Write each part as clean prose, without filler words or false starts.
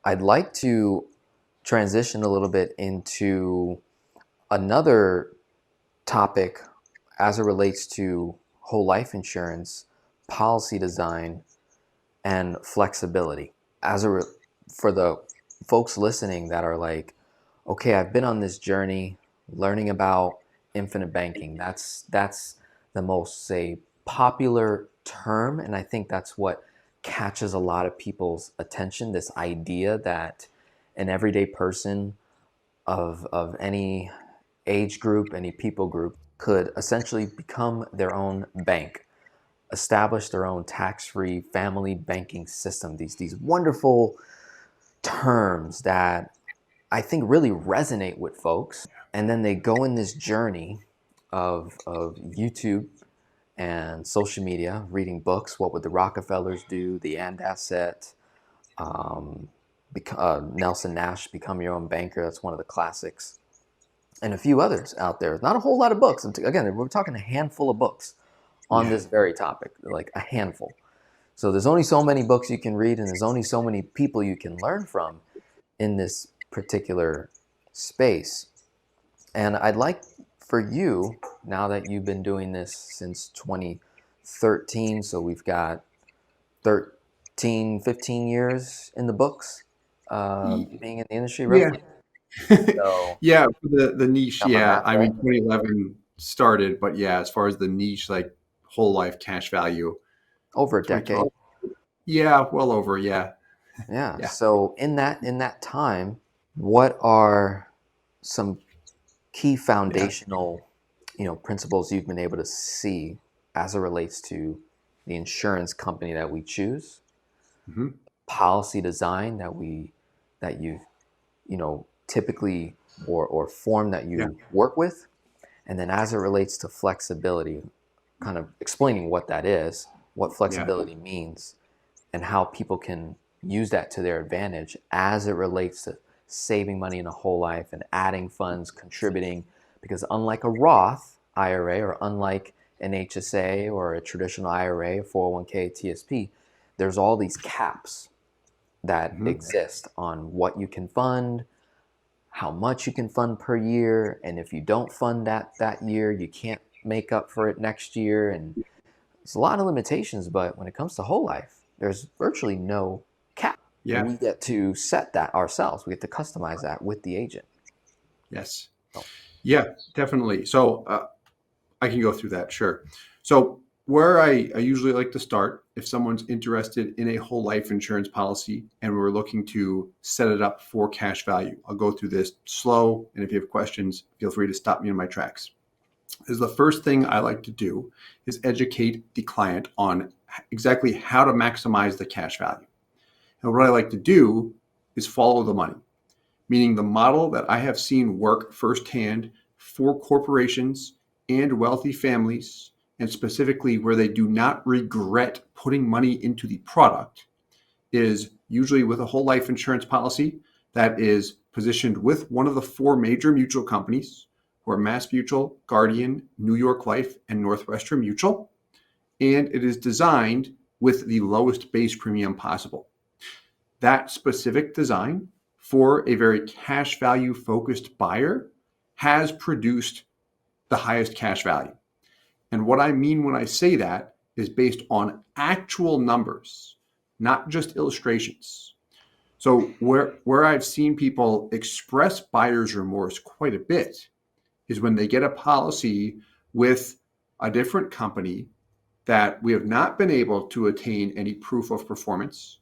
I'd like to transition a little bit into another topic as it relates to whole life insurance, policy design, and flexibility. For the folks listening that are like, okay, I've been on this journey learning about infinite banking. That's the most, say, popular term, and I think that's what catches a lot of people's attention. This idea that an everyday person of any age group, any people group, could essentially become their own bank, establish their own tax-free family banking system. These wonderful terms that I think really resonate with folks. And then they go in this journey of YouTube and social media, reading books. What would the Rockefellers do? The And Asset, um, Nelson Nash, Become Your Own Banker. That's one of the classics. And a few others out there. Not a whole lot of books. Again, we're talking a handful of books on Yeah. this very topic, like a handful. So there's only so many books you can read, and there's only so many people you can learn from in this particular space. And I'd like for you, now that you've been doing this since 2013, so we've got 13, 15 years in the books, Y- being in the industry Yeah. roughly. So, Yeah, for the niche, got my yeah. math I right? mean, 2011 started, but yeah, as far as the niche, like whole life cash value, Over a decade. 2012. Yeah, well over, yeah. Yeah. Yeah. So in that time, what are some key Yeah. foundational, principles you've been able to see as it relates to the insurance company that we choose, Hmm. policy design that you typically or form that Yeah. you work with, and then as it relates to flexibility, kind of explaining what that is, what Yeah. flexibility means, and how people can use that to their advantage as it relates to saving money in a whole life and adding funds, contributing. Because unlike a Roth IRA or unlike an HSA or a traditional IRA, 401k, TSP, there's all these caps that Hmm. exist on what you can fund, how much you can fund per year, and if you don't fund that year, you can't make up for it next year. And it's a lot of limitations, but when it comes to whole life, there's virtually no cap. Yeah. We get to set that ourselves. We get to customize that with the agent. Yes. So, Yeah, definitely. So I can go through that, sure. So where I usually like to start, if someone's interested in a whole life insurance policy and we're looking to set it up for cash value, I'll go through this slow. And if you have questions, feel free to stop me in my tracks. Is the first thing I like to do is educate the client on exactly how to maximize the cash value. And what I like to do is follow the money, meaning the model that I have seen work firsthand for corporations and wealthy families, and specifically where they do not regret putting money into the product, is usually with a whole life insurance policy that is positioned with one of the four major mutual companies, who are Mass Mutual, Guardian, New York Life, and Northwestern Mutual. And it is designed with the lowest base premium possible. That specific design for a very cash value focused buyer has produced the highest cash value. And what I mean when I say that is based on actual numbers, not just illustrations. So where I've seen people express buyer's remorse quite a bit is when they get a policy with a different company that we have not been able to attain any proof of performance.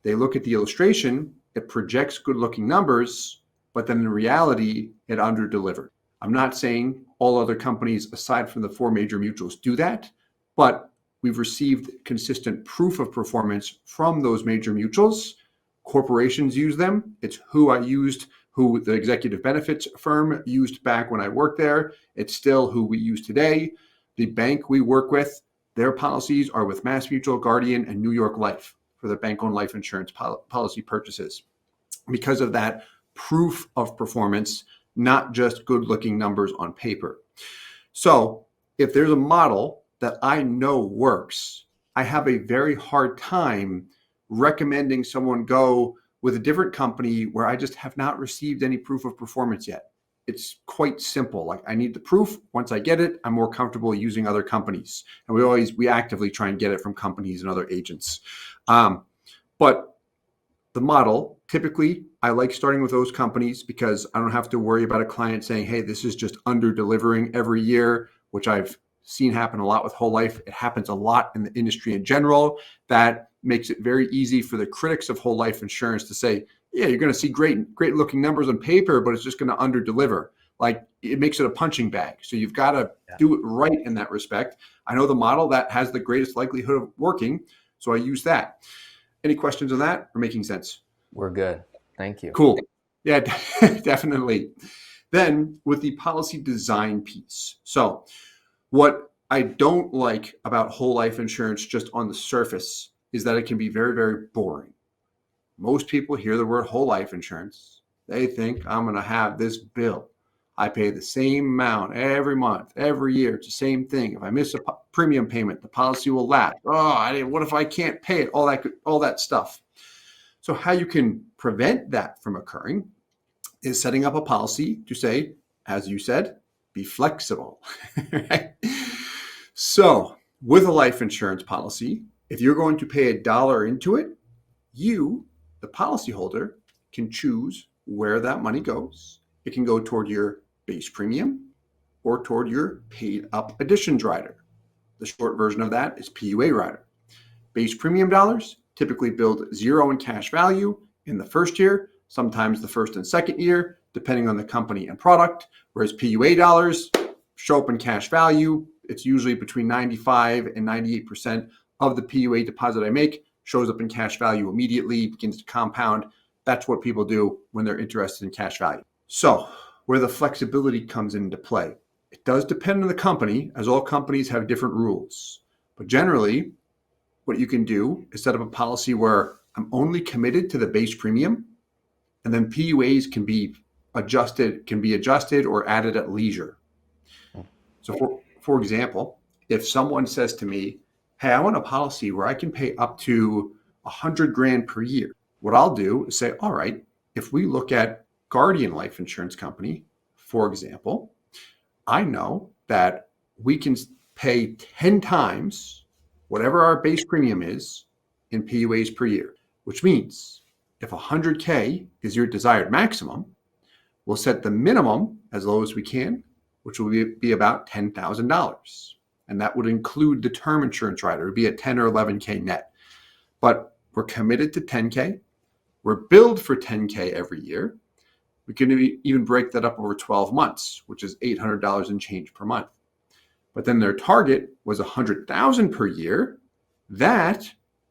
They look at the illustration, it projects good looking numbers, but then in reality, it underdelivered. I'm not saying all other companies aside from the four major mutuals do that, but we've received consistent proof of performance from those major mutuals. Corporations use them. It's who I used, who the executive benefits firm used back when I worked there. It's still who we use today. The bank we work with, their policies are with Mass Mutual, Guardian, and New York Life for their bank-owned life insurance policy purchases. Because of that proof of performance, not just good-looking numbers on paper. So if there's a model that I know works, I have a very hard time recommending someone go with a different company where I just have not received any proof of performance yet. It's quite simple. Like, I need the proof. Once I get it, I'm more comfortable using other companies. And we actively try and get it from companies and other agents. But the model, typically, I like starting with those companies because I don't have to worry about a client saying, hey, this is just under delivering every year, which I've seen happen a lot with whole life. It happens a lot in the industry in general. That makes it very easy for the critics of whole life insurance to say, yeah, you're going to see great looking numbers on paper, but it's just going to under deliver. Like, it makes it a punching bag. So you've got to do it right in that respect. I know the model that has the greatest likelihood of working, so I use that. Any questions on that or making sense? We're good. Thank you. Cool. Yeah, definitely. Then with the policy design piece. So what I don't like about whole life insurance just on the surface is that it can be very, very boring. Most people hear the word whole life insurance. They think I'm going to have this bill. I pay the same amount every month, every year. It's the same thing. If I miss a premium payment, the policy will lapse. Oh, what if I can't pay it? All that stuff. So how you can prevent that from occurring is setting up a policy to say, as you said, be flexible. Right? So with a life insurance policy, if you're going to pay $1 into it, you, the policyholder, can choose where that money goes. It can go toward your base premium or toward your paid up additions rider. The short version of that is PUA rider. Base premium dollars typically build zero in cash value in the first year, sometimes the first and second year, depending on the company and product, whereas PUA dollars show up in cash value. It's usually between 95 and 98% of the PUA deposit I make shows up in cash value immediately, begins to compound. That's what people do when they're interested in cash value. So where the flexibility comes into play, it does depend on the company, as all companies have different rules. But generally, what you can do is set up a policy where I'm only committed to the base premium, and then PUAs can be adjusted or added at leisure. So for example, if someone says to me, hey, I want a policy where I can pay up to $100,000 per year, what I'll do is say, all right, if we look at Guardian Life Insurance Company, for example, I know that we can pay 10 times whatever our base premium is in PUAs per year, which means if $100K is your desired maximum, we'll set the minimum as low as we can, which will be about $10,000. And that would include the term insurance rider. It would be at 10 or 11K net. But we're committed to 10K. We're billed for 10K every year. We can even break that up over 12 months, which is $800 and change per month. But then their target was $100,000 per year. That,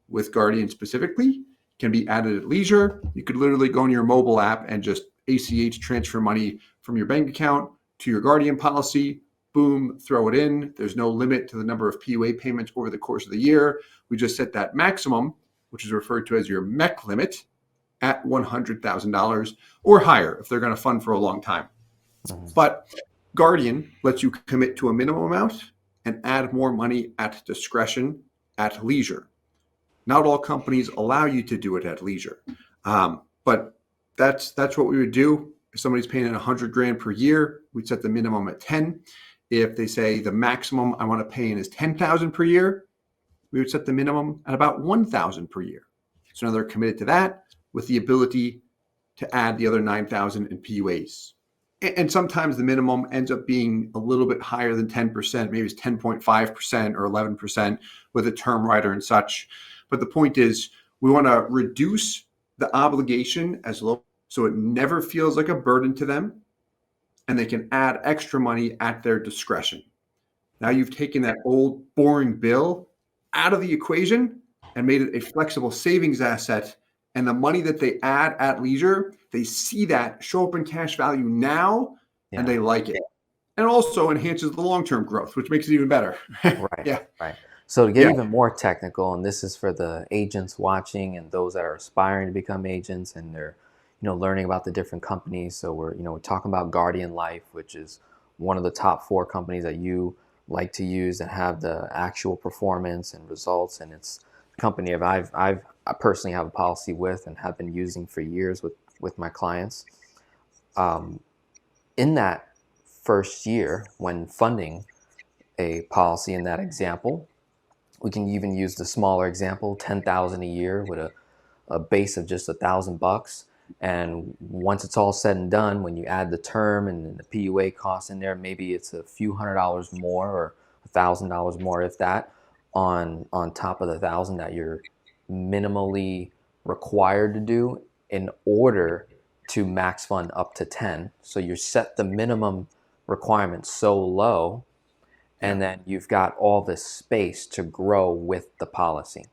with Guardian specifically, can be added at leisure. You could literally go on your mobile app and just ACH transfer money from your bank account to your Guardian policy. Boom, throw it in. There's no limit to the number of PUA payments over the course of the year. We just set that maximum, which is referred to as your MEC limit, at $100,000 or higher if they're going to fund for a long time. But Guardian lets you commit to a minimum amount and add more money at discretion at leisure. Not all companies allow you to do it at leisure, but that's what we would do. If somebody's paying $100,000 per year, we'd set the minimum at 10. If they say the maximum I want to pay in is $10,000 per year, we would set the minimum at about $1,000 per year. So now they're committed to that with the ability to add the other $9,000 in PUAs. And sometimes the minimum ends up being a little bit higher than 10%, maybe it's 10.5% or 11% with a term rider and such. But the point is, we want to reduce the obligation as low so it never feels like a burden to them, and they can add extra money at their discretion. Now you've taken that old boring bill out of the equation and made it a flexible savings asset. And the money that they add at leisure, they see that show up in cash value now, and they like it. And also enhances the long-term growth, which makes it even better. Right. Right. So to get even more technical, and this is for the agents watching and those that are aspiring to become agents, and they're, learning about the different companies. So we're talking about Guardian Life, which is one of the top 4 companies that you like to use and have the actual performance and results, and it's company I personally have a policy with and have been using for years with my clients. Um, in that first year, when funding a policy in that example, we can even use the smaller example, 10,000 a year with a base of just $1,000. And once it's all said and done, when you add the term and the PUA costs in there, maybe it's a few $100s more or $1,000 more, if that, on top of the 1,000 that you're minimally required to do in order to max fund up to 10. So you set the minimum requirement so low, Yeah. and then you've got all this space to grow with the policy.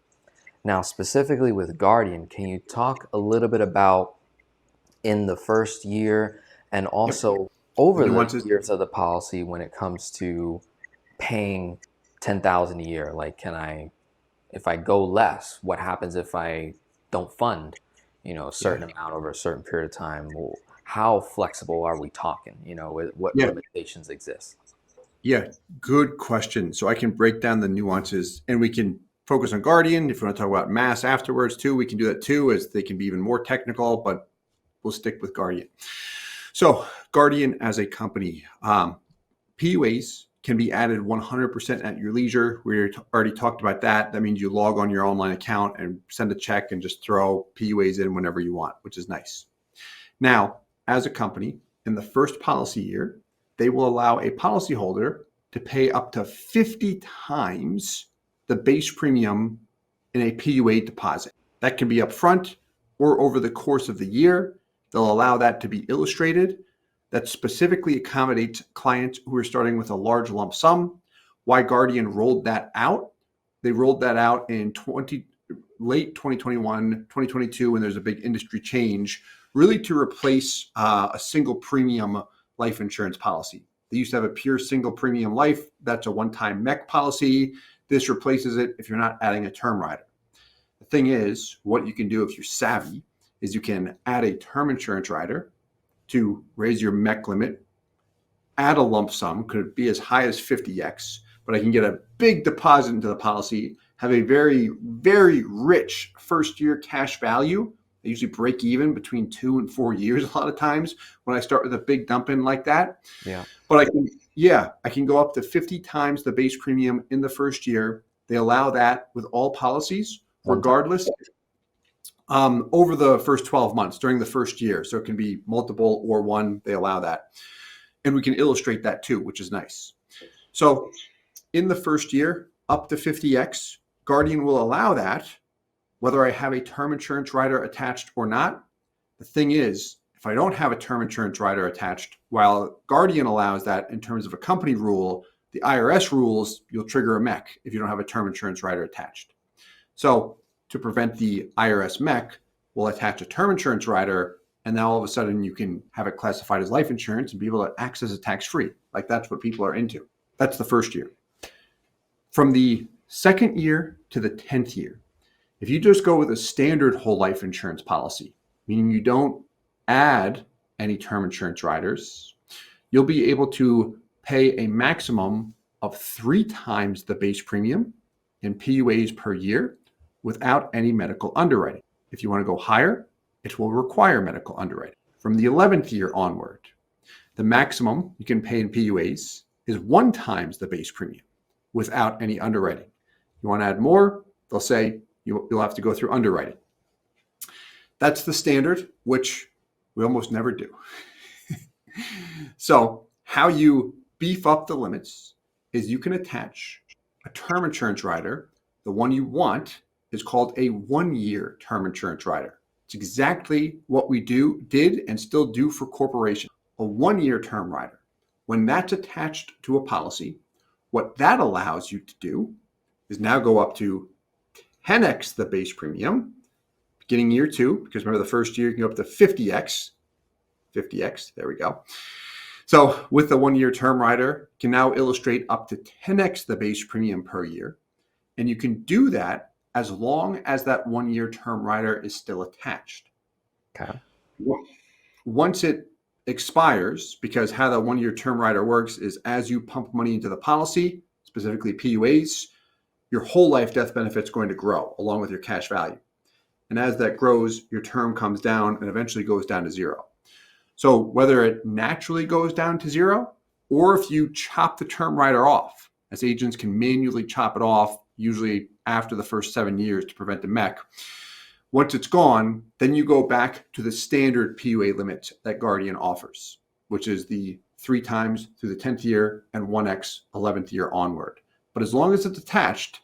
Now, specifically with Guardian, can you talk a little bit about in the first year and Yep. also The over the nuances. years of the policy when it comes to paying 10,000 a year? Like, can I, if I go less, what happens if I don't fund, a Yeah. certain amount over a certain period of time? How flexible are we talking? What Yeah. limitations exist? Yeah. Good question. So I can break down the nuances and we can focus on Guardian. If you want to talk about Mass afterwards too, we can do that too, as they can be even more technical, but we'll stick with Guardian. So Guardian as a company, PUAs can be added 100% at your leisure. We already talked about that. That means you log on your online account and send a check and just throw PUAs in whenever you want, which is nice. Now, as a company, in the first policy year, they will allow a policyholder to pay up to 50 times the base premium in a PUA deposit. That can be upfront or over the course of the year. They'll allow that to be illustrated. That specifically accommodates clients who are starting with a large lump sum. Why Guardian rolled that out? They rolled that out in late 2021, 2022, when there's a big industry change, really to replace a single premium life insurance policy. They used to have a pure single premium life. That's a one-time MEC policy. This replaces it if you're not adding a term rider. The thing is, what you can do if you're savvy is you can add a term insurance rider to raise your MEC limit, add a lump sum, could be as high as 50x, but I can get a big deposit into the policy, have a very, very rich first year cash value. They usually break even between 2 and 4 years a lot of times when I start with a big dump in like that. Yeah. But I can go up to 50 times the base premium in the first year. They allow that with all policies, One time. regardless, over the first 12 months during the first year. So it can be multiple or one, they allow that. And we can illustrate that too, which is nice. So in the first year, up to 50x, Guardian will allow that, whether I have a term insurance rider attached or not. The thing is, if I don't have a term insurance rider attached, while Guardian allows that in terms of a company rule, the IRS rules, you'll trigger a MEC if you don't have a term insurance rider attached. So to prevent the IRS MEC, we'll attach a term insurance rider, and now all of a sudden you can have it classified as life insurance and be able to access it tax-free. Like that's what people are into. That's the first year. From the second year to the 10th year, if you just go with a standard whole life insurance policy, meaning you don't add any term insurance riders, you'll be able to pay a maximum of 3 times the base premium in PUAs per year without any medical underwriting. If you want to go higher, it will require medical underwriting. From the 11th year onward, the maximum you can pay in PUAs is 1 times the base premium without any underwriting. You want to add more, they'll say you'll have to go through underwriting. That's the standard, which we almost never do. So how you beef up the limits is you can attach a term insurance rider. The one you want is called a 1-year term insurance rider. It's exactly what we did and still do for corporations. A 1-year term rider. When that's attached to a policy, what that allows you to do is now go up to 10x the base premium, beginning year 2, because remember the first year you can go up to 50x. 50x, there we go. So with the 1-year term rider, you can now illustrate up to 10x the base premium per year. And you can do that as long as that 1-year term rider is still attached. Okay. Once it expires, because how the 1-year term rider works is as you pump money into the policy, specifically PUAs, your whole life death benefit is going to grow along with your cash value. And as that grows, your term comes down and eventually goes down to zero. So whether it naturally goes down to zero, or if you chop the term rider off, as agents can manually chop it off, usually after the first 7 years to prevent the MEC. Once it's gone, then you go back to the standard PUA limit that Guardian offers, which is the 3 times through the 10th year and 1x 11th year onward. But as long as it's attached,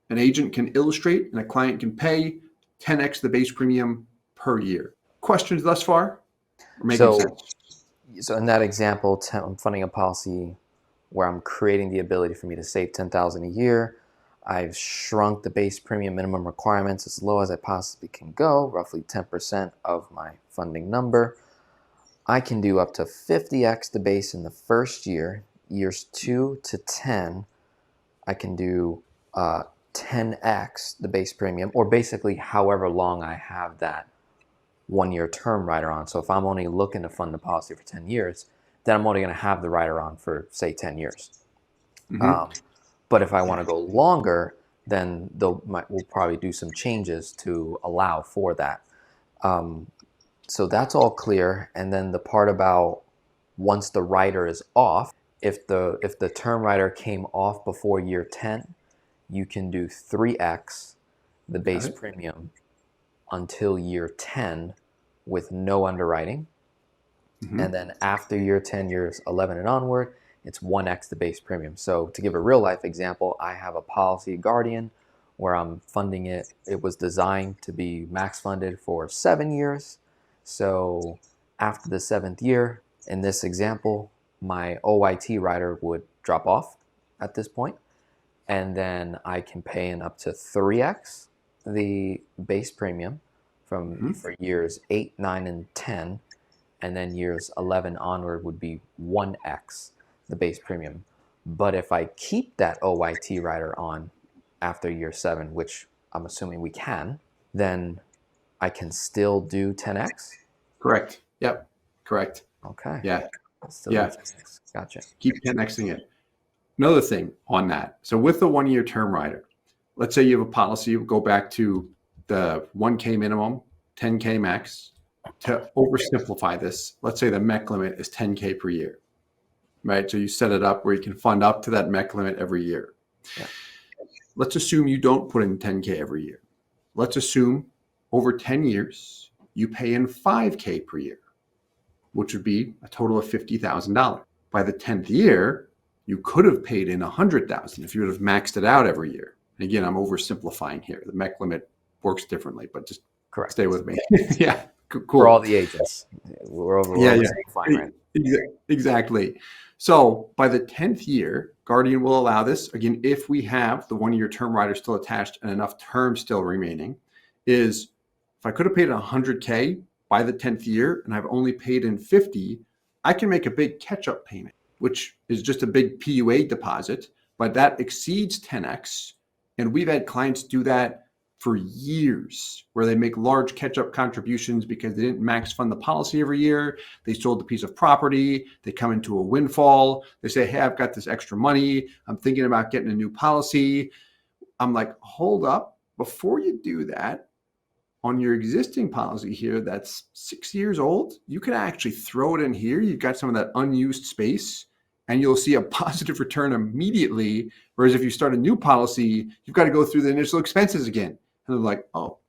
an agent can illustrate and a client can pay 10x the base premium per year. Questions thus far? Or making sense? So in that example, I'm funding a policy where I'm creating the ability for me to save $10,000 a year. I've shrunk the base premium minimum requirements as low as I possibly can go, roughly 10% of my funding number. I can do up to 50x the base in the first year. Years 2 to 10, I can do 10x the base premium, or basically however long I have that 1-year term rider on. So if I'm only looking to fund the policy for 10 years, then I'm only going to have the rider on for, say, 10 years. But if I want to go longer, then we'll probably do some changes to allow for that. So that's all clear. And then the part about once the rider is off, if the term rider came off before year 10, you can do 3x the base premium until year 10 with no underwriting. And then after year 10, years 11 and onward, it's 1x the base premium. So to give a real life example, I have a policy Guardian where I'm funding it. It was designed to be max funded for 7 years. So after the 7th year, in this example, my OYT rider would drop off at this point. And then I can pay in up to 3x the base premium for years 8, 9, and 10. And then years 11 onward would be 1x the base premium. But if I keep that OYT rider on after year 7, which I'm assuming we can, then I can still do 10x? Correct. Yep. Correct. Okay. Yeah. Still do 10x. Gotcha. Keep 10xing it. Another thing on that. So with the 1-year term rider, let's say you have a policy, go back to the 1K minimum, 10K max. To oversimplify this, let's say the MEC limit is 10K per year, right? So you set it up where you can fund up to that MEC limit every year. Yeah. Let's assume you don't put in 10K every year. Let's assume over 10 years, you pay in 5K per year, which would be a total of $50,000. By the 10th year, you could have paid in $100,000 if you would have maxed it out every year. And again, I'm oversimplifying here. The MEC limit works differently, but just stay with me. Yeah. Cool. For all the agents. We're oversimplifying, right? Exactly. So by the 10th year, Guardian will allow this, again, if we have the 1-year term rider still attached and enough term still remaining, is if I could have paid 100K by the 10th year and I've only paid in 50, I can make a big catch-up payment, which is just a big PUA deposit, but that exceeds 10x. And we've had clients do that for years, where they make large catch-up contributions because they didn't max fund the policy every year. They sold a piece of property. They come into a windfall. They say, hey, I've got this extra money. I'm thinking about getting a new policy. I'm like, hold up. Before you do that, on your existing policy here that's 6 years old, you can actually throw it in here. You've got some of that unused space, and you'll see a positive return immediately. Whereas if you start a new policy, you've got to go through the initial expenses again. And they're like, oh,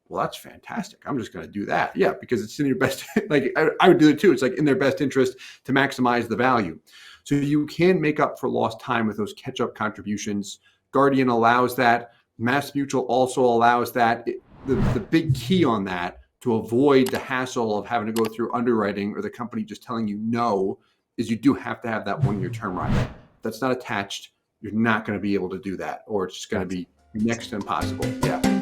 well, that's fantastic. I'm just going to do that. Yeah, because it's in your best, like I would do it too. It's like in their best interest to maximize the value. So you can make up for lost time with those catch-up contributions. Guardian allows that. Mass Mutual also allows that. The big key on that, to avoid the hassle of having to go through underwriting or the company just telling you no, is you do have to have that 1-year term rider. If that's not attached, you're not going to be able to do that, or it's just going to be next to impossible. Yeah.